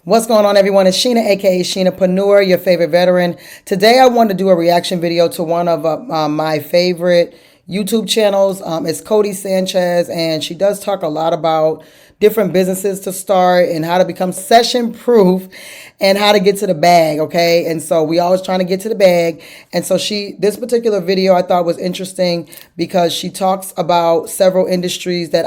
What's going on, everyone? It's Sheena, aka Sheenapreneur, your favorite veteran. Today I wanted to do a reaction video to one of my favorite YouTube channels. It's Cody Sanchez, and she does talk a lot about different businesses to start and how to become session proof and how to get to the bag, okay? And so we always trying to get to the bag. And so this particular video I thought was interesting because she talks about several industries that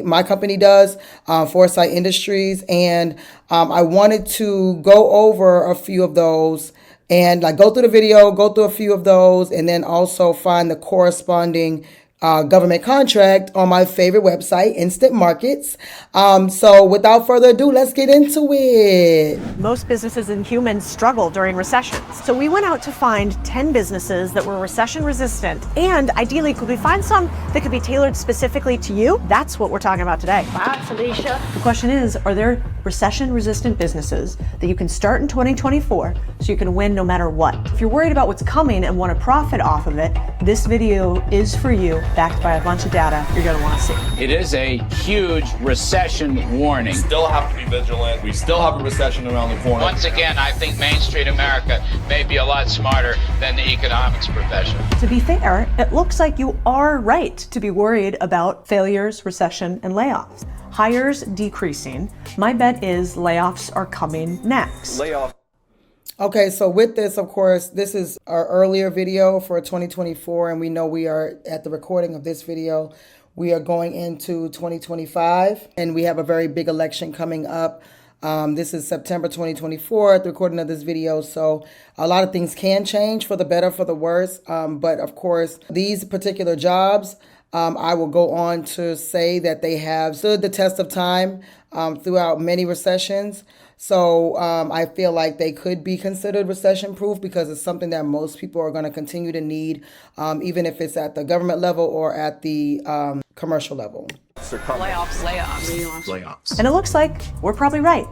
my company does, Foresight Industries, and I wanted to go over a few of those and go through the video, go through a few of those, and then also find the corresponding government contract on my favorite website, Instant Markets. So without further ado, let's get into it. Most businesses and humans struggle during recessions. So we went out to find 10 businesses that were recession resistant, and ideally, could we find some that could be tailored specifically to you? That's what we're talking about today. Bye, Felicia. The question is, are there recession resistant businesses that you can start in 2024 so you can win no matter what? If you're worried about what's coming and want to profit off of it, this video is for you, backed by a bunch of data you're going to want to see. It is a huge recession warning. We still have to be vigilant. We still have a recession around the corner. Once again, I think Main Street America may be a lot smarter than the economics profession. To be fair, it looks like you are right to be worried about failures, recession, and layoffs. Hires decreasing. My bet is layoffs are coming next. Layoff. Okay, so with this, of course, this is our earlier video for 2024, and we know we are at the recording of this video. We are going into 2025, and we have a very big election coming up. This is September 2024 at the recording of this video, so a lot of things can change for the better, for the worse. But of course, these particular jobs, I will go on to say that they have stood the test of time throughout many recessions. So I feel like they could be considered recession proof because it's something that most people are going to continue to need, even if it's at the government level or at the commercial level. Layoffs. And it looks like we're probably right.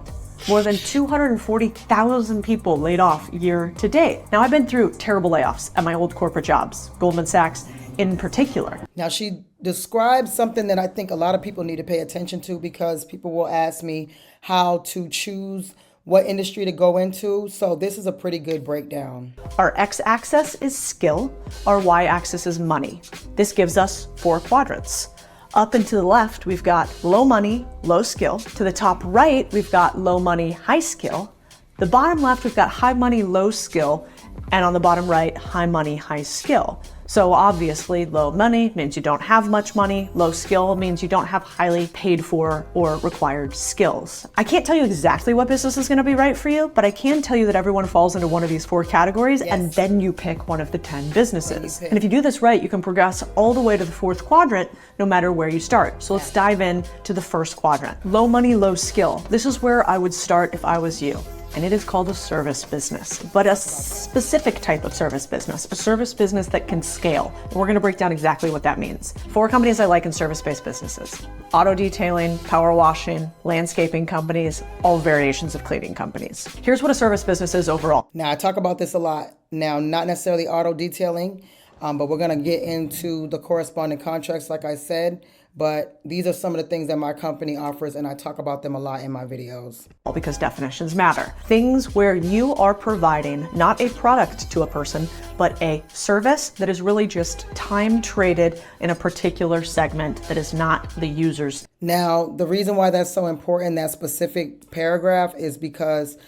More than 240,000 people laid off year to date. Now, I've been through terrible layoffs at my old corporate jobs, Goldman Sachs in particular. Now, she describes something that I think a lot of people need to pay attention to because people will ask me how to choose what industry to go into. So this is a pretty good breakdown. Our x-axis is skill, our y-axis is money. This gives us 4 quadrants. Up and to the left, we've got low money, low skill. To the top right, we've got low money, high skill. The bottom left, we've got high money, low skill. And on the bottom right, high money, high skill. So obviously low money means you don't have much money. Low skill means you don't have highly paid for or required skills. I can't tell you exactly what business is going to be right for you, but I can tell you that everyone falls into one of these 4 categories, yes. And then you pick one of the 10 businesses. And if you do this right, you can progress all the way to the 4th quadrant, no matter where you start. So let's dive in to the 1st quadrant. Low money, low skill. This is where I would start if I was you. And it is called a service business, but a specific type of service business, a service business that can scale. And we're gonna break down exactly what that means. 4 companies I like in service-based businesses: auto detailing, power washing, landscaping companies, all variations of cleaning companies. Here's what a service business is overall. Now, I talk about this a lot. Now, not necessarily auto detailing, but we're gonna get into the corresponding contracts, like I said. But these are some of the things that my company offers, and I talk about them a lot in my videos. Because definitions matter. Things where you are providing not a product to a person, but a service that is really just time traded in a particular segment that is not the user's. Now, the reason why that's so important, that specific paragraph, is because,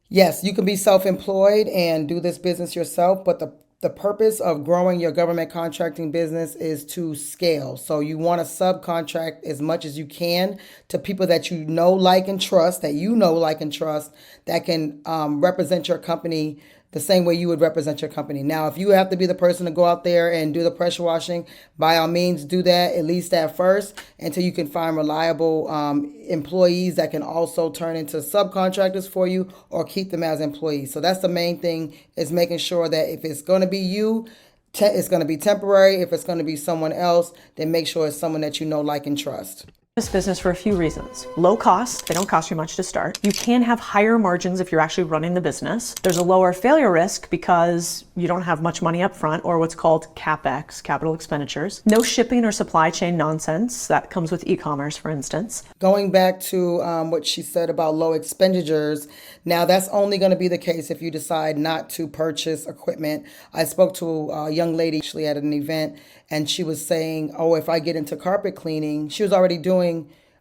yes, you can be self-employed and do this business yourself, but the purpose of growing your government contracting business is to scale. So you want to subcontract as much as you can to people that you know, like, and trust, that can represent your company the same way you would represent your company. Now, if you have to be the person to go out there and do the pressure washing, by all means do that, at least at first, until you can find reliable employees that can also turn into subcontractors for you or keep them as employees. So that's the main thing, is making sure that if it's going to be you, it's going to be temporary. If it's going to be someone else, then make sure it's someone that you know, like, and trust. This business for a few reasons. Low cost, they don't cost you much to start. You can have higher margins if you're actually running the business. There's a lower failure risk because you don't have much money up front, or what's called CapEx, capital expenditures. No shipping or supply chain nonsense that comes with e-commerce, for instance. Going back to what she said about low expenditures, now that's only going to be the case if you decide not to purchase equipment. I spoke to a young lady actually at an event, and she was saying, oh, if I get into carpet cleaning, she was already doing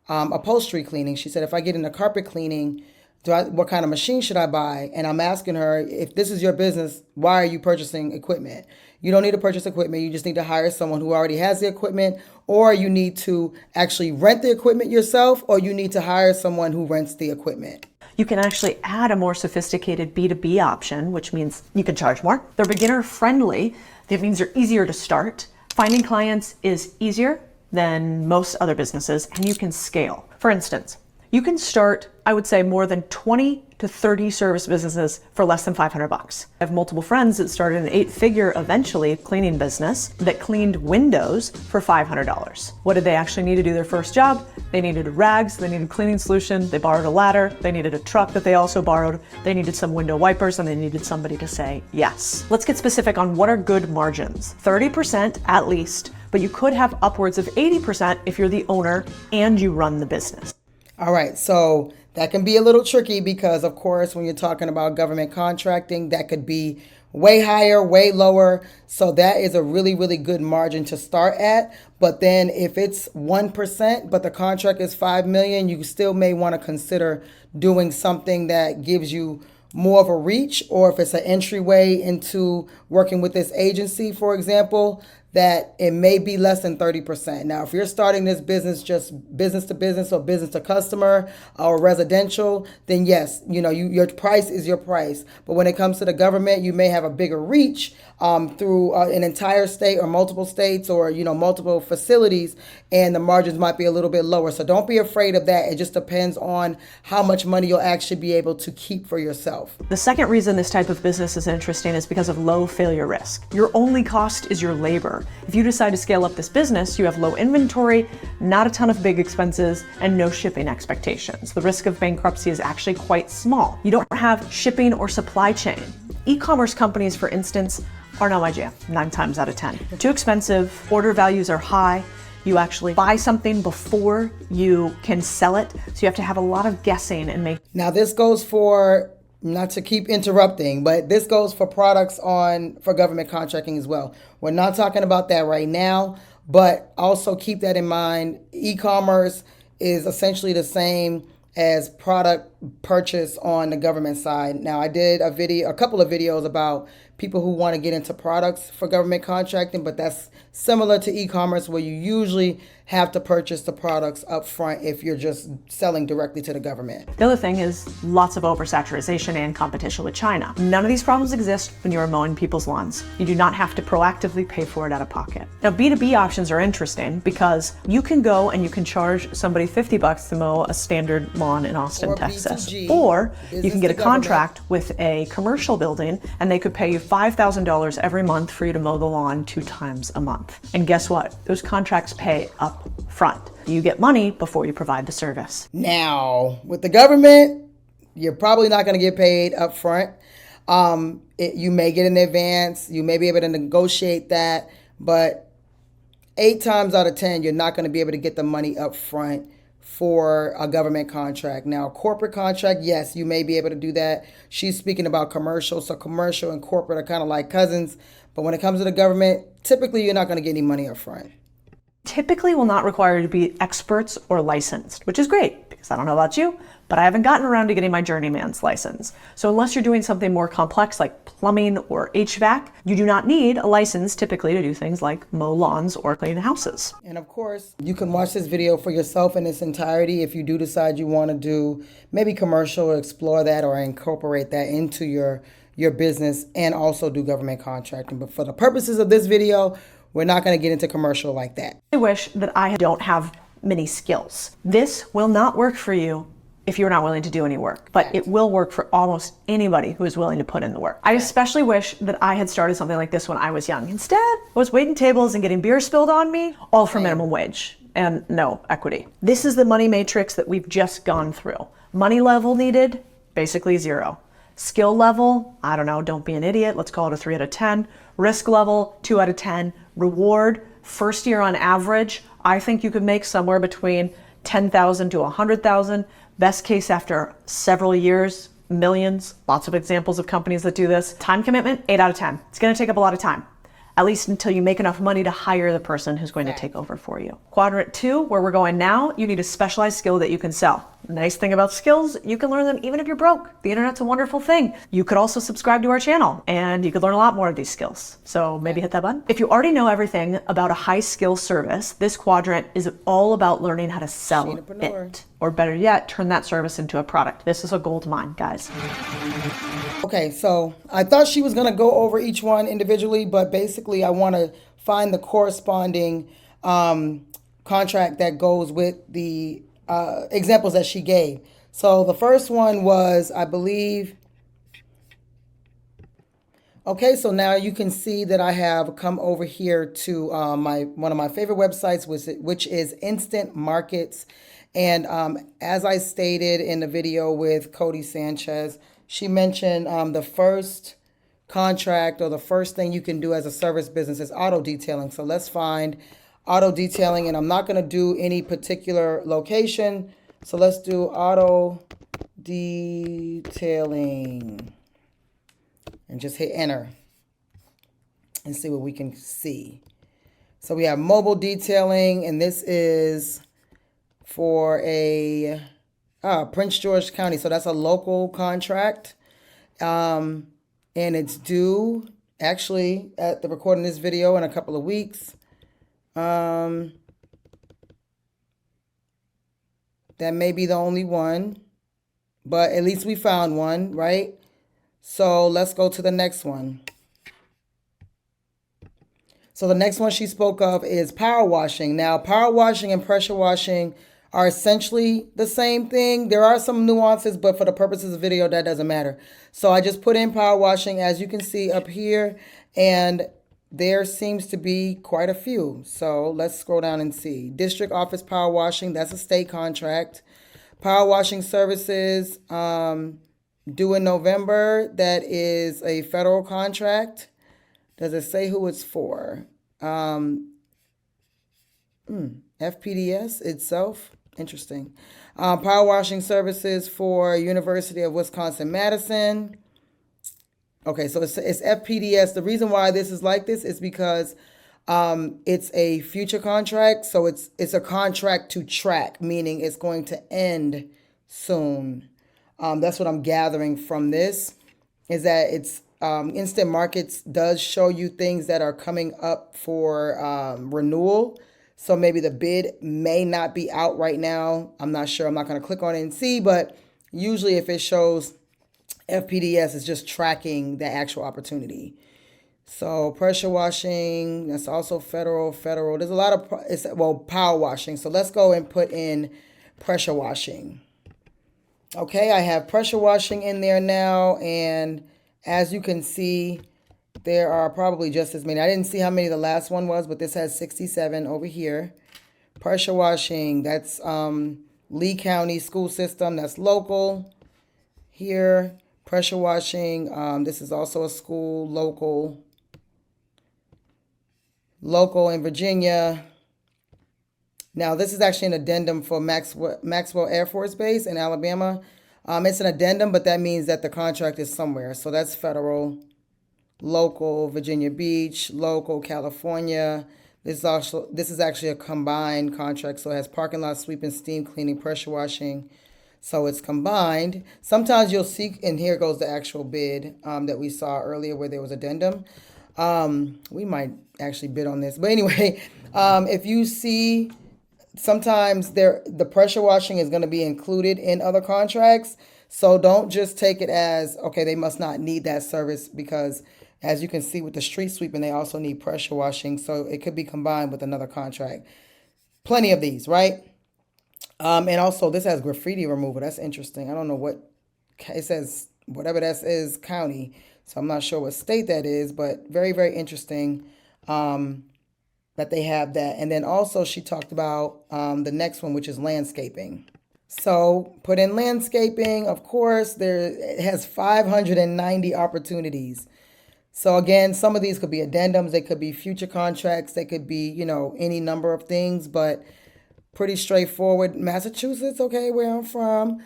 upholstery cleaning. She said, if I get into carpet cleaning, what kind of machine should I buy? And I'm asking her, if this is your business, why are you purchasing equipment? You don't need to purchase equipment. You just need to hire someone who already has the equipment, or you need to actually rent the equipment yourself, or you need to hire someone who rents the equipment. You can actually add a more sophisticated B2B option, which means you can charge more. They're beginner friendly. That means they're easier to start. Finding clients is easier than most other businesses, and you can scale. For instance, you can start, I would say, more than 20 to 30 service businesses for less than $500. I have multiple friends that started an 8-figure, eventually, cleaning business that cleaned windows for $500. What did they actually need to do their first job? They needed rags, they needed a cleaning solution, they borrowed a ladder, they needed a truck that they also borrowed, they needed some window wipers, and they needed somebody to say yes. Let's get specific on what are good margins. 30% at least, but you could have upwards of 80% if you're the owner and you run the business. All right, so that can be a little tricky because, of course, when you're talking about government contracting, that could be way higher, way lower. So that is a really, really good margin to start at. But then if it's 1%, but the contract is $5 million, you still may want to consider doing something that gives you more of a reach, or if it's an entryway into working with this agency, for example, that it may be less than 30%. Now, if you're starting this business just business to business or business to customer or residential, then yes, your price is your price. But when it comes to the government, you may have a bigger reach through an entire state or multiple states or, multiple facilities, and the margins might be a little bit lower. So don't be afraid of that. It just depends on how much money you'll actually be able to keep for yourself. The second reason this type of business is interesting is because of low failure risk. Your only cost is your labor. If you decide to scale up this business, you have low inventory, not a ton of big expenses, and no shipping expectations. The risk of bankruptcy is actually quite small. You don't have shipping or supply chain. E-commerce companies, for instance, are not my jam, 9 times out of 10. They're too expensive, order values are high, you actually buy something before you can sell it, so you have to have a lot of guessing and make. Now this goes for, not to keep interrupting, but this goes for products for government contracting as well. We're not talking about that right now, but also keep that in mind. E-commerce is essentially the same as product purchase on the government side. Now, I did a couple of videos about people who want to get into products for government contracting, but that's similar to e-commerce where you usually have to purchase the products up front if you're just selling directly to the government. The other thing is lots of oversaturation and competition with China. None of these problems exist when you are mowing people's lawns. You do not have to proactively pay for it out of pocket. Now, B2B options are interesting because you can go and you can charge somebody $50 to mow a standard lawn in Austin, Or Texas. B2G, Or you can get a business to contract with a commercial building and they could pay you $5,000 every month for you to mow the lawn 2 times a month. And guess what? Those contracts pay up front. You get money before you provide the service. Now, with the government, you're probably not going to get paid up front. You may get an advance. You may be able to negotiate that. But 8 times out of 10, you're not going to be able to get the money up front for a government contract. Now, corporate contract, yes, you may be able to do that. She's speaking about commercial. So commercial and corporate are kind of like cousins. But when it comes to the government, typically you're not going to get any money up front. Typically will not require you to be experts or licensed, which is great because I don't know about you, but I haven't gotten around to getting my journeyman's license. So unless you're doing something more complex like plumbing or HVAC, you do not need a license typically to do things like mow lawns or clean houses. And of course, you can watch this video for yourself in its entirety if you do decide you want to do maybe commercial or explore that or incorporate that into your business and also do government contracting. But for the purposes of this video, we're not going to get into commercial like that. I wish that I don't have many skills. This will not work for you if you're not willing to do any work, but it will work for almost anybody who is willing to put in the work. I especially wish that I had started something like this when I was young. Instead, I was waiting tables and getting beer spilled on me, all for minimum wage. and no equity. This is the money matrix that we've just gone through. Money level needed, basically 0. Skill level, I don't know, don't be an idiot. Let's call it a 3 out of 10. Risk level, 2 out of 10. Reward, first year on average, I think you could make somewhere between 10,000 to 100,000. Best case after several years, millions. Lots of examples of companies that do this. Time commitment, 8 out of 10. It's going to take up a lot of time, at least until you make enough money to hire the person who's going to take over for you. Quadrant 2, where we're going now, you need a specialized skill that you can sell. The nice thing about skills, you can learn them even if you're broke. The internet's a wonderful thing. You could also subscribe to our channel and you could learn a lot more of these skills. So maybe hit that button. If you already know everything about a high skill service, this quadrant is all about learning how to sell it. Or better yet, turn that service into a product. This is a gold mine, guys. Okay, so I thought she was going to go over each one individually, but basically I want to find the corresponding contract that goes with the examples that she gave. So the first one was, I believe, okay, so now you can see that I have come over here to one of my favorite websites, which is Instant Markets. And as I stated in the video with Cody Sanchez, she mentioned the first contract or the first thing you can do as a service business is auto detailing. So let's find auto detailing, and I'm not going to do any particular location. So let's do auto detailing and just hit enter and see what we can see. So we have mobile detailing, and this is for a Prince George County. So that's a local contract. And it's due actually at the recording of this video in a couple of weeks. That may be the only one, but at least we found one, right? So let's go to the next one. So the next one she spoke of is power washing. Now, power washing and pressure washing are essentially the same thing. There are some nuances, but for the purposes of the video, that doesn't matter. So I just put in power washing, as you can see up here, and there seems to be quite a few. So let's scroll down and see. District office power washing, that's a state contract. Power washing services due in November, that is a federal contract. Does it say who it's for? FPDS itself. Interesting. Power washing services for University of Wisconsin-Madison. Okay, so it's FPDS. The reason why this is like this is because it's a future contract. So it's a contract to track, meaning it's going to end soon. That's what I'm gathering from this, is that it's Instant Markets does show you things that are coming up for renewal. So maybe the bid may not be out right now. I'm not sure. I'm not going to click on it and see, but usually if it shows FPDS, it's just tracking the actual opportunity. So pressure washing, that's also federal. There's a lot of, power washing. So let's go and put in pressure washing. Okay, I have pressure washing in there now. And as you can see, there are probably just as many. I didn't see how many the last one was, but this has 67 over here. Pressure washing, that's Lee County School System, that's local. Here, pressure washing, this is also a school, local in Virginia. Now, this is actually an addendum for Maxwell Air Force Base in Alabama. It's an addendum, but that means that the contract is somewhere. So that's federal. Local Virginia Beach, local California. This is actually a combined contract, so it has parking lot sweeping, steam cleaning, pressure washing. So it's combined. Sometimes you'll see, and here goes the actual bid that we saw earlier where there was addendum. We might actually bid on this, but anyway, if you see, sometimes the pressure washing is going to be included in other contracts. So don't just take it as, okay, they must not need that service, because as you can see with the street sweeping, they also need pressure washing. So it could be combined with another contract. Plenty of these, right? And also this has graffiti removal. That's interesting. I don't know what, it says whatever that is, county. So I'm not sure what state that is, but very, very interesting. that they have that. And then also she talked about the next one, which is landscaping. So put in landscaping, of course, it has 590 opportunities. So again, some of these could be addendums, they could be future contracts, they could be, you know, any number of things, but pretty straightforward. Massachusetts, okay, where I'm from,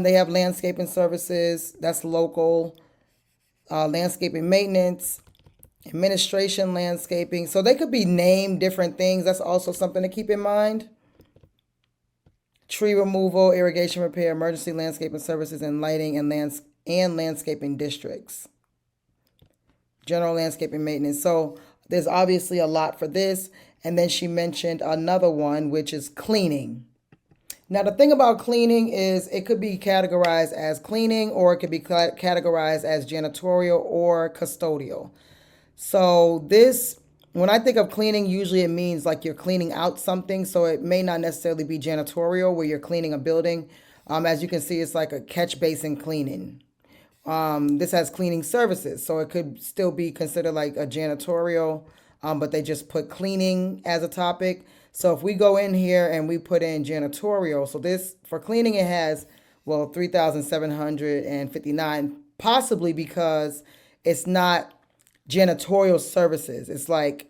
they have landscaping services, that's local, landscaping maintenance, administration, landscaping. So they could be named different things. That's also something to keep in mind. Tree removal, irrigation repair, emergency landscaping services, and lighting and landscaping districts. General landscaping maintenance. So there's obviously a lot for this. And then she mentioned another one, which is cleaning. Now, the thing about cleaning is it could be categorized as cleaning, or it could be categorized as janitorial or custodial. So this, when I think of cleaning, usually it means like you're cleaning out something. So it may not necessarily be janitorial where you're cleaning a building. As you can see, it's like a catch basin cleaning. This has cleaning services. So it could still be considered like a janitorial, but they just put cleaning as a topic. So if we go in here and we put in janitorial, so this, for cleaning, it has, well, 3,759, possibly because it's not janitorial services. It's like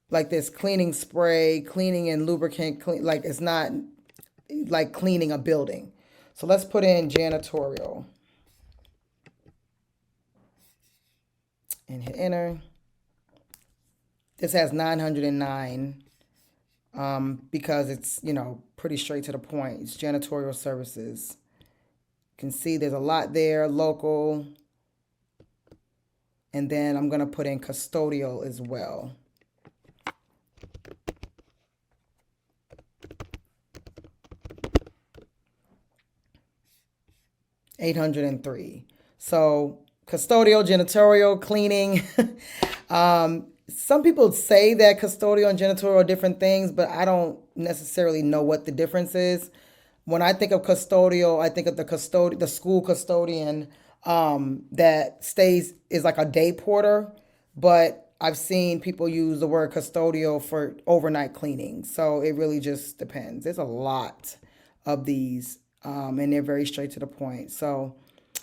this cleaning spray, cleaning and lubricant, like it's not like cleaning a building. So let's put in janitorial and hit enter. This has 909 because it's, you know, pretty straight to the point. It's janitorial services. You can see there's a lot there, local. And then I'm going to put in custodial as well. $803. So custodial, janitorial, cleaning. Some people say that custodial and janitorial are different things, but I don't necessarily know what the difference is. When I think of custodial, I think of the school custodian that is like a day porter, but I've seen people use the word custodial for overnight cleaning. So it really just depends. There's a lot of these, and they're very straight to the point. So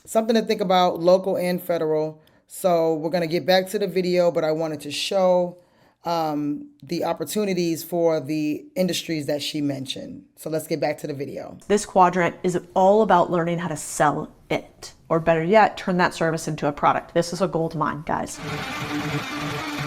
something to think about, local and federal. So we're going to get back to the video, but I wanted to show the opportunities for the industries that she mentioned. So let's get back to the video. This quadrant is all about learning how to sell it, or better yet, turn that service into a product. This is a gold mine, guys.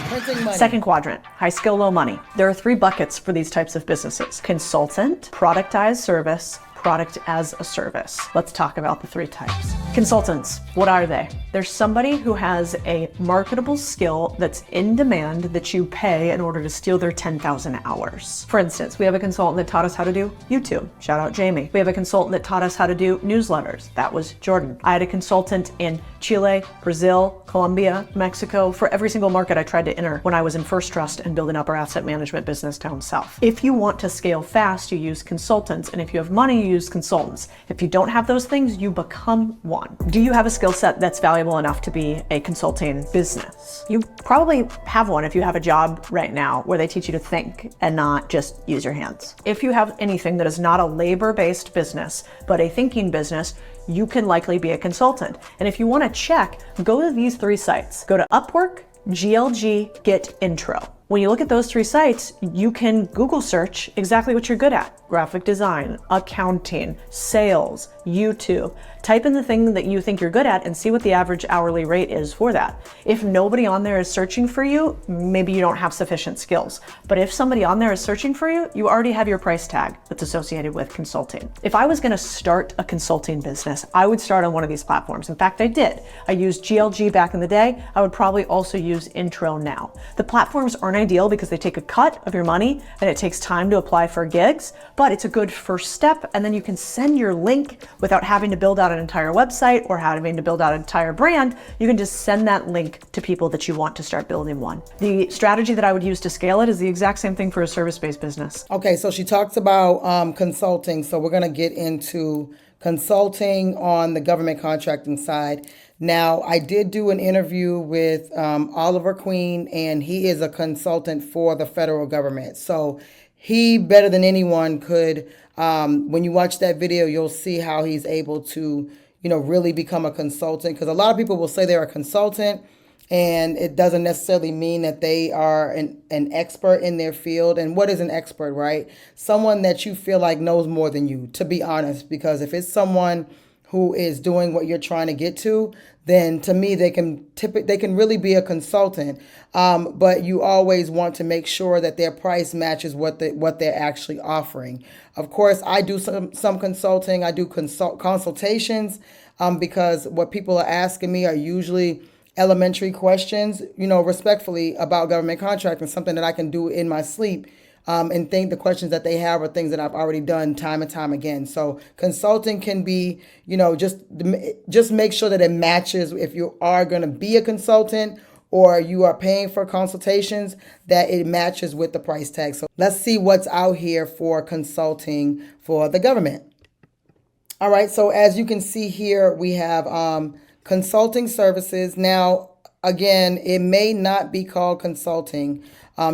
Printing money. Second quadrant, high skill, low money. There are 3 buckets for these types of businesses: consultant, productized service, product as a service. Let's talk about the 3 types. Consultants, what are they? They're somebody who has a marketable skill that's in demand that you pay in order to steal their 10,000 hours. For instance, we have a consultant that taught us how to do YouTube. Shout out Jamie. We have a consultant that taught us how to do newsletters. That was Jordan. I had a consultant in Chile, Brazil, Colombia, Mexico. For every single market I tried to enter when I was in First Trust and building up our asset management business down south. If you want to scale fast, you use consultants. And if you have money, you use consultants. If you don't have those things, you become one. Do you have a skill set that's valuable enough to be a consulting business? You probably have one if you have a job right now where they teach you to think and not just use your hands. If you have anything that is not a labor-based business, but a thinking business, you can likely be a consultant. And if you want to check, go to these 3 sites. Go to Upwork, GLG, Get Intro. When you look at those 3 sites, you can Google search exactly what you're good at. Graphic design, accounting, sales, YouTube. Type in the thing that you think you're good at and see what the average hourly rate is for that. If nobody on there is searching for you, maybe you don't have sufficient skills. But if somebody on there is searching for you, you already have your price tag that's associated with consulting. If I was going to start a consulting business, I would start on one of these platforms. In fact, I did. I used GLG back in the day. I would probably also use Intro now. The platforms aren't ideal because they take a cut of your money and it takes time to apply for gigs, but it's a good first step, and then you can send your link without having to build out an entire website or having to build out an entire brand. You can just send that link to people that you want to start building one. The strategy that I would use to scale it is the exact same thing for a service-based business. Okay, so she talks about consulting, so we're going to get into consulting on the government contracting side. Now, I did do an interview with Oliver Queen, and he is a consultant for the federal government. So he, better than anyone, could, when you watch that video, you'll see how he's able to, really become a consultant. Because a lot of people will say they're a consultant, and it doesn't necessarily mean that they are an expert in their field. And what is an expert, right? Someone that you feel like knows more than you, to be honest. Because if it's someone who is doing what you're trying to get to, then to me, they can really be a consultant. But you always want to make sure that their price matches what they're actually offering. Of course, I do some consulting. I do consultations because what people are asking me are usually elementary questions, respectfully, about government contracting, something that I can do in my sleep. And think the questions that they have are things that I've already done time and time again. So consulting can be, just make sure that it matches. If you are going to be a consultant or you are paying for consultations, that it matches with the price tag. So let's see what's out here for consulting for the government. All right. So as you can see here, we have consulting services. Now, again, it may not be called consulting.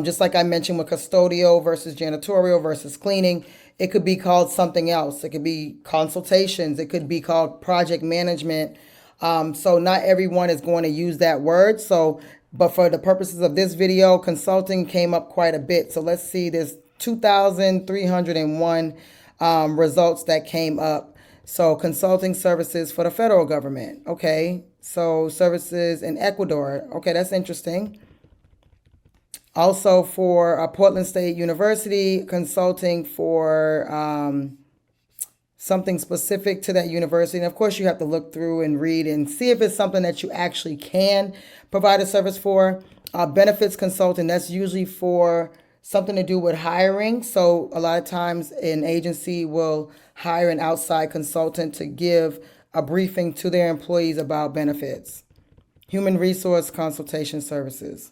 Just like I mentioned with custodial versus janitorial versus cleaning, it could be called something else. It could be consultations. It could be called project management. So not everyone is going to use that word. But for the purposes of this video, consulting came up quite a bit. So let's see, there's 2,301 results that came up. So consulting services for the federal government. Okay. So services in Ecuador. Okay, that's interesting. Also for Portland State University, consulting for something specific to that university. And of course, you have to look through and read and see if it's something that you actually can provide a service for. Benefits consulting, that's usually for something to do with hiring. So a lot of times an agency will hire an outside consultant to give a briefing to their employees about benefits. Human resource consultation services.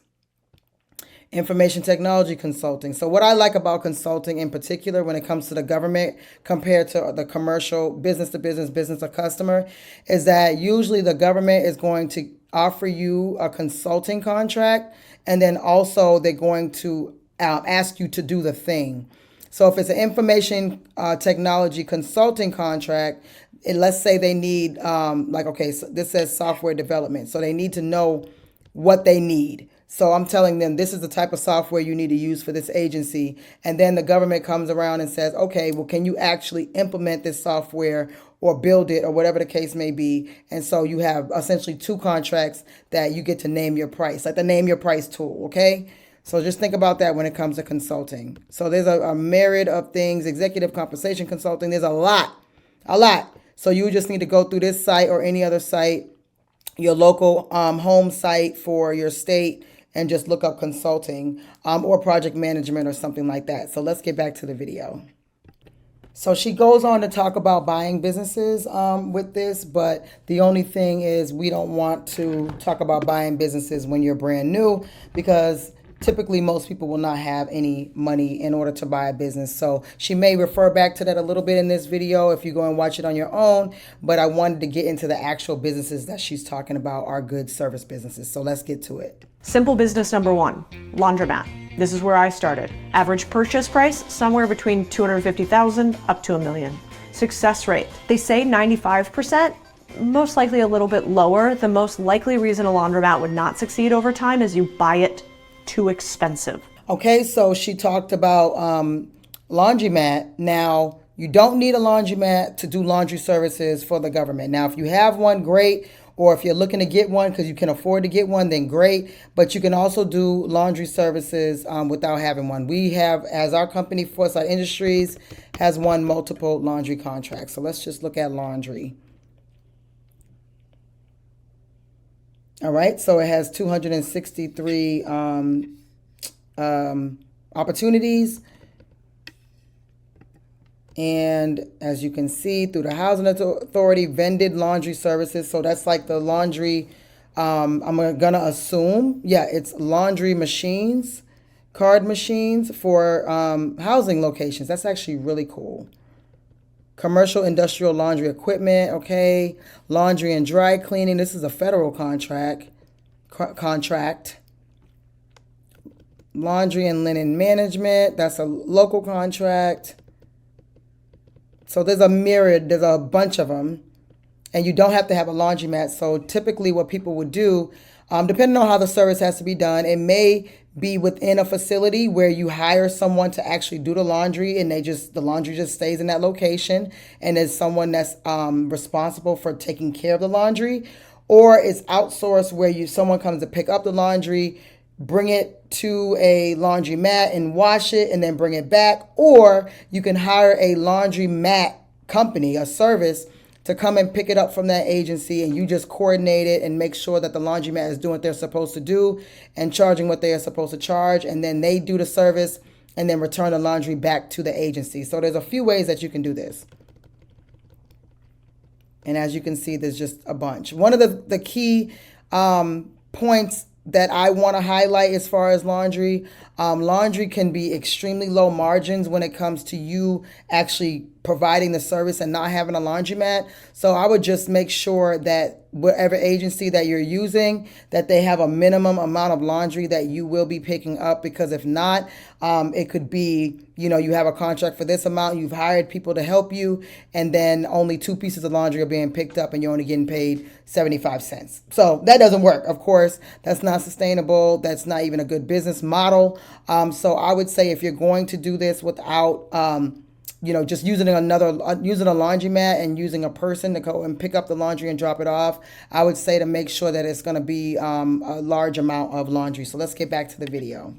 Information technology consulting. So what I like about consulting in particular when it comes to the government compared to the commercial business to business, business to customer, is that usually the government is going to offer you a consulting contract, and then also they're going to ask you to do the thing. So if it's an information technology consulting contract, let's say they need, so this says software development. So they need to know what they need. So I'm telling them this is the type of software you need to use for this agency. And then the government comes around and says, okay, well, can you actually implement this software or build it or whatever the case may be? And so you have essentially two contracts that you get to name your price, like the name your price tool. Okay. So just think about that when it comes to consulting. So there's a myriad of things, executive compensation consulting. There's a lot. So you just need to go through this site or any other site, your local home site for your state, and just look up consulting or project management or something like that. So let's get back to the video. So she goes on to talk about buying businesses with this, but the only thing is we don't want to talk about buying businesses when you're brand new, because typically most people will not have any money in order to buy a business. So she may refer back to that a little bit in this video if you go and watch it on your own, but I wanted to get into the actual businesses that she's talking about are good service businesses. So let's get to it. Simple business number one, laundromat. This is where I started. Average purchase price, somewhere between $250,000 up to $1 million. Success rate, they say 95%, most likely a little bit lower. The most likely reason a laundromat would not succeed over time is you buy it too expensive. Okay, so she talked about laundromat. Now, you don't need a laundromat to do laundry services for the government. Now, if you have one, great. Or if you're looking to get one because you can afford to get one, then great. But you can also do laundry services without having one. We have, as our company, Foresight Industries, has won multiple laundry contracts. So let's just look at laundry. All right, so it has 263 opportunities. And as you can see, through the Housing Authority, vended laundry services. So that's like the laundry, I'm going to assume, it's laundry machines, card machines for housing locations. That's actually really cool. Commercial industrial laundry equipment, okay. Laundry and dry cleaning, this is a federal contract. Laundry and linen management, that's a local contract. So there's a bunch of them. And you don't have to have a laundromat. So typically what people would do, depending on how the service has to be done, it may be within a facility where you hire someone to actually do the laundry, and the laundry just stays in that location, and there's someone that's responsible for taking care of the laundry. Or it's outsourced where someone comes to pick up the laundry, bring it to a laundromat and wash it and then bring it back. Or you can hire a laundromat company, a service, to come and pick it up from that agency, and you just coordinate it and make sure that the laundromat is doing what they're supposed to do and charging what they are supposed to charge, and then they do the service and then return the laundry back to the agency. So there's a few ways that you can do this. And as you can see, there's just a bunch. One of the key points that I want to highlight as far as laundry, laundry can be extremely low margins when it comes to you actually providing the service and not having a laundromat. So I would just make sure that whatever agency that you're using, that they have a minimum amount of laundry that you will be picking up, because if not, it could be, you have a contract for this amount, you've hired people to help you, and then only 2 pieces of laundry are being picked up and you're only getting paid 75 cents. So that doesn't work. Of course, that's not sustainable. That's not even a good business model. So I would say if you're going to do this without, just using a laundromat and using a person to go and pick up the laundry and drop it off, I would say to make sure that it's going to be a large amount of laundry. So let's get back to the video.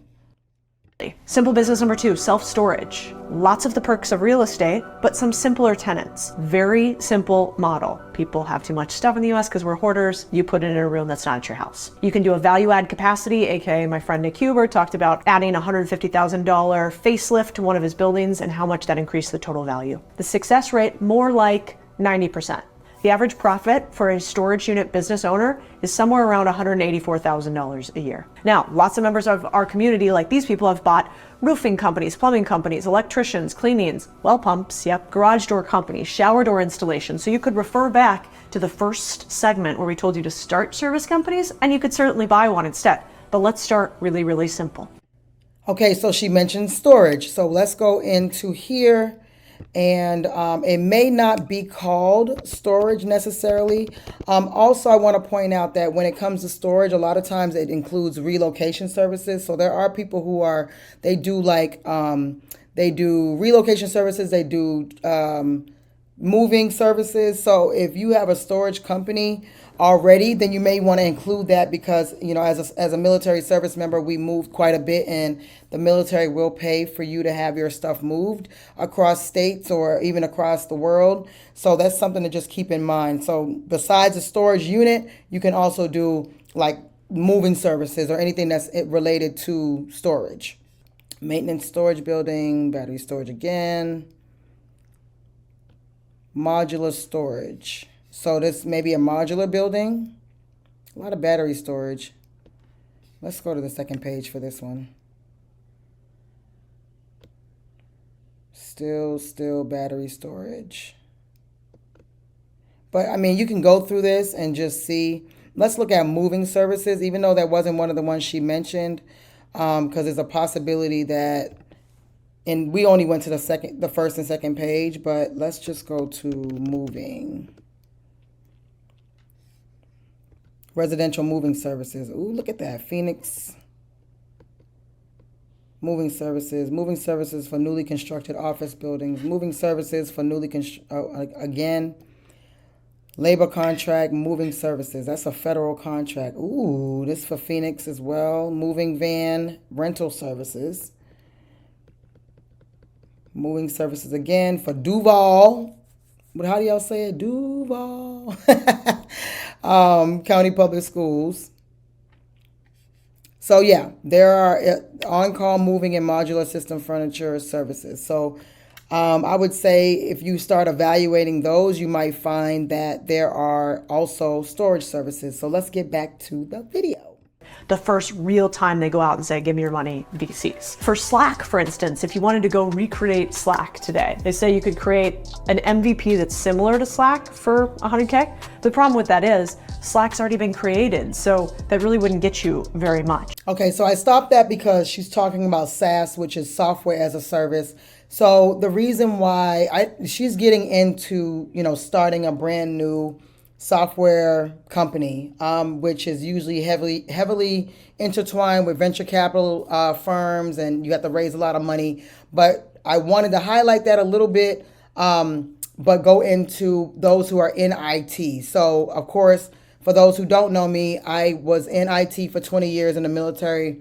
Simple business number 2, self-storage. Lots of the perks of real estate, but some simpler tenants. Very simple model. People have too much stuff in the US because we're hoarders. You put it in a room that's not at your house. You can do a value add capacity, aka my friend Nick Huber talked about adding a $150,000 facelift to one of his buildings and how much that increased the total value. The success rate, more like 90%. The average profit for a storage unit business owner is somewhere around $184,000 a year. Now, lots of members of our community, like these people, have bought roofing companies, plumbing companies, electricians, cleanings, well pumps, garage door companies, shower door installations. So you could refer back to the first segment where we told you to start service companies, and you could certainly buy one instead. But let's start really, really simple. Okay, so she mentioned storage. So let's go into here. And it may not be called storage necessarily. Also, I want to point out that when it comes to storage, a lot of times it includes relocation services. So there are people who they do relocation services, they do moving services. So if you have a storage company already, then you may want to include that, because as a military service member, we moved quite a bit, and the military will pay for you to have your stuff moved across states or even across the world. So that's something to just keep in mind. So besides a storage unit, you can also do like moving services or anything that's related to storage. Maintenance storage building, battery storage again, modular storage. So this may be a modular building. A lot of battery storage. Let's go to the second page for this one. Still battery storage. But I mean, you can go through this and just see. Let's look at moving services, even though that wasn't one of the ones she mentioned, because there's a possibility that, and we only went to the first and second page, but let's just go to moving. Residential moving services. Ooh, look at that. Phoenix. Moving services for newly constructed office buildings. Moving services for again. Labor contract, moving services. That's a federal contract. Ooh, this for Phoenix as well. Moving van, rental services. Moving services again for Duval. But how do y'all say it? Duval. County Public Schools. So yeah, there are on-call moving and modular system furniture services. So I would say if you start evaluating those, you might find that there are also storage services. So let's get back to the video. the first real time they go out and say, give me your money, VCs. For Slack, for instance, if you wanted to go recreate Slack today, they say you could create an MVP that's similar to Slack for 100K. The problem with that is Slack's already been created, so that really wouldn't get you very much. Okay, so I stopped that because she's talking about SaaS, which is software as a service. So the reason why she's getting into, starting a brand new software company, which is usually heavily intertwined with venture capital firms, and you have to raise a lot of money. But I wanted to highlight that a little bit, but go into those who are in IT. So, of course, for those who don't know me, I was in IT for 20 years in the military.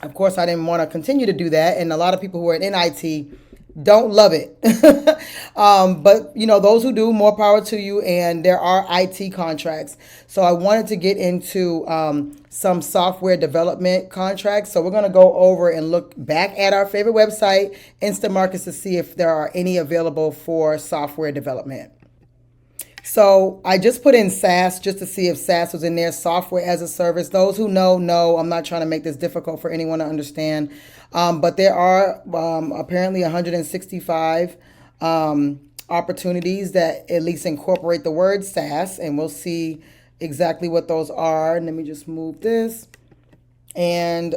Of course, I didn't want to continue to do that, and a lot of people who are in IT don't love it. But, those who do, more power to you. And there are IT contracts. So I wanted to get into some software development contracts. So we're going to go over and look back at our favorite website, Instant Markets, to see if there are any available for software development. So I just put in SaaS just to see if SaaS was in there, software as a service. Those who know, I'm not trying to make this difficult for anyone to understand. But there are apparently 165 opportunities that at least incorporate the word SaaS, and we'll see exactly what those are. And let me just move this. And,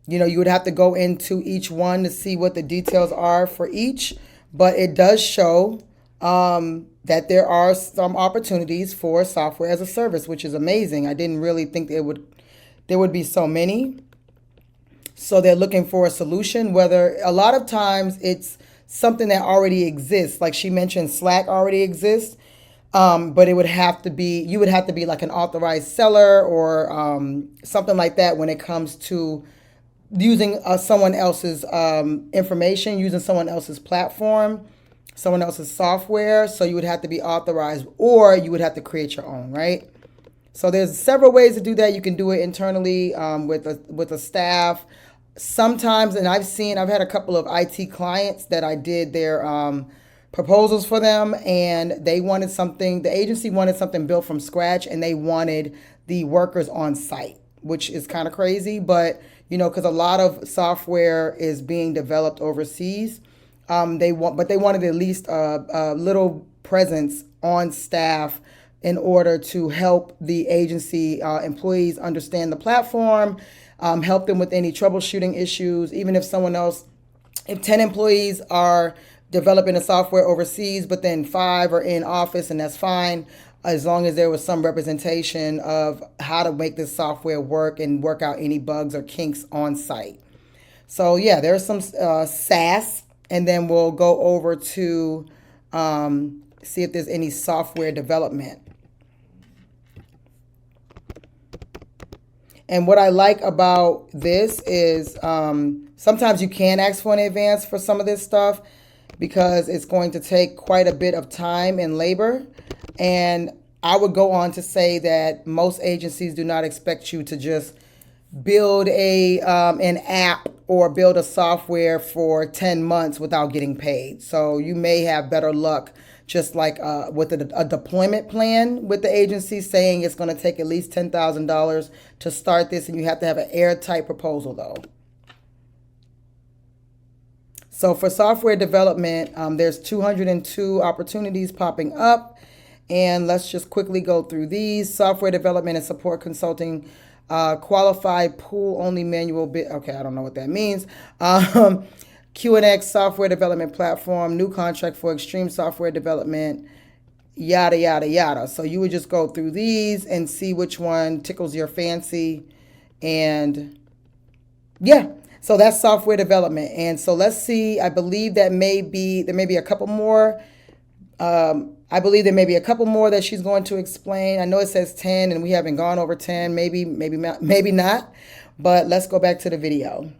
you would have to go into each one to see what the details are for each. But it does show that there are some opportunities for software as a service, which is amazing. I didn't really think there would be so many. So they're looking for a solution, whether a lot of times it's something that already exists. Like she mentioned, Slack already exists, but you would have to be like an authorized seller or something like that when it comes to using someone else's information, using someone else's platform, someone else's software. So you would have to be authorized, or you would have to create your own, right? So there's several ways to do that. You can do it internally with a staff. Sometimes, and I've had a couple of IT clients that I did their proposals for them, and the agency wanted something built from scratch, and they wanted the workers on site, which is kind of crazy, but because a lot of software is being developed overseas, they wanted at least a little presence on staff in order to help the agency employees understand the platform, help them with any troubleshooting issues. Even if if 10 employees are developing a software overseas, but then 5 are in office, and that's fine, as long as there was some representation of how to make this software work and work out any bugs or kinks on site. So yeah, there's some SaaS, and then we'll go over to see if there's any software development. And what I like about this is sometimes you can ask for an advance for some of this stuff because it's going to take quite a bit of time and labor. And I would go on to say that most agencies do not expect you to just build an app or build a software for 10 months without getting paid. So you may have better luck just like with a deployment plan with the agency saying it's going to take at least $10,000 to start this, and you have to have an airtight proposal though. So for software development, there's 202 opportunities popping up, and let's just quickly go through these. Software development and support consulting, qualified pool only manual bid. Okay, I don't know what that means. QNX software development platform, new contract for extreme software development, yada, yada, yada. So you would just go through these and see which one tickles your fancy. And yeah, so that's software development. And so let's see, I believe there may be a couple more. I believe there may be a couple more that she's going to explain. I know it says 10 and we haven't gone over 10, maybe not, but let's go back to the video.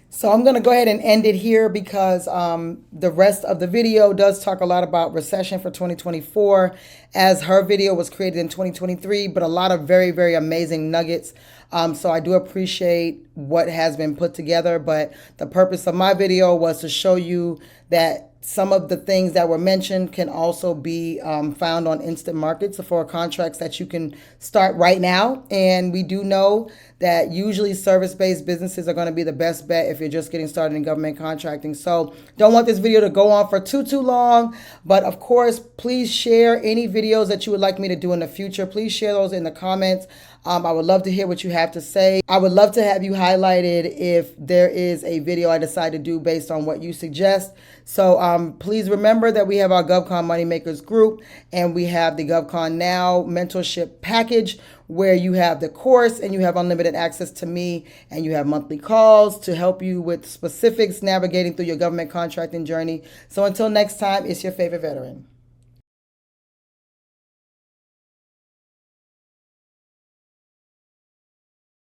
So I'm going to go ahead and end it here because the rest of the video does talk a lot about recession for 2024, as her video was created in 2023, but a lot of very, very amazing nuggets. So I do appreciate what has been put together, but the purpose of my video was to show you that Some of the things that were mentioned can also be found on instant markets for contracts that you can start right now. And we do know that usually service-based businesses are going to be the best bet if you're just getting started in government contracting. So don't want this video to go on for too long. But of course, please share any videos that you would like me to do in the future. Please share those in the comments. I would love to hear what you have to say. I would love to have you highlighted if there is a video I decide to do based on what you suggest. So please remember that we have our GovCon Moneymakers group, and we have the GovConNOW mentorship package, where you have the course and you have unlimited access to me, and you have monthly calls to help you with specifics navigating through your government contracting journey. So until next time, it's your favorite veteran.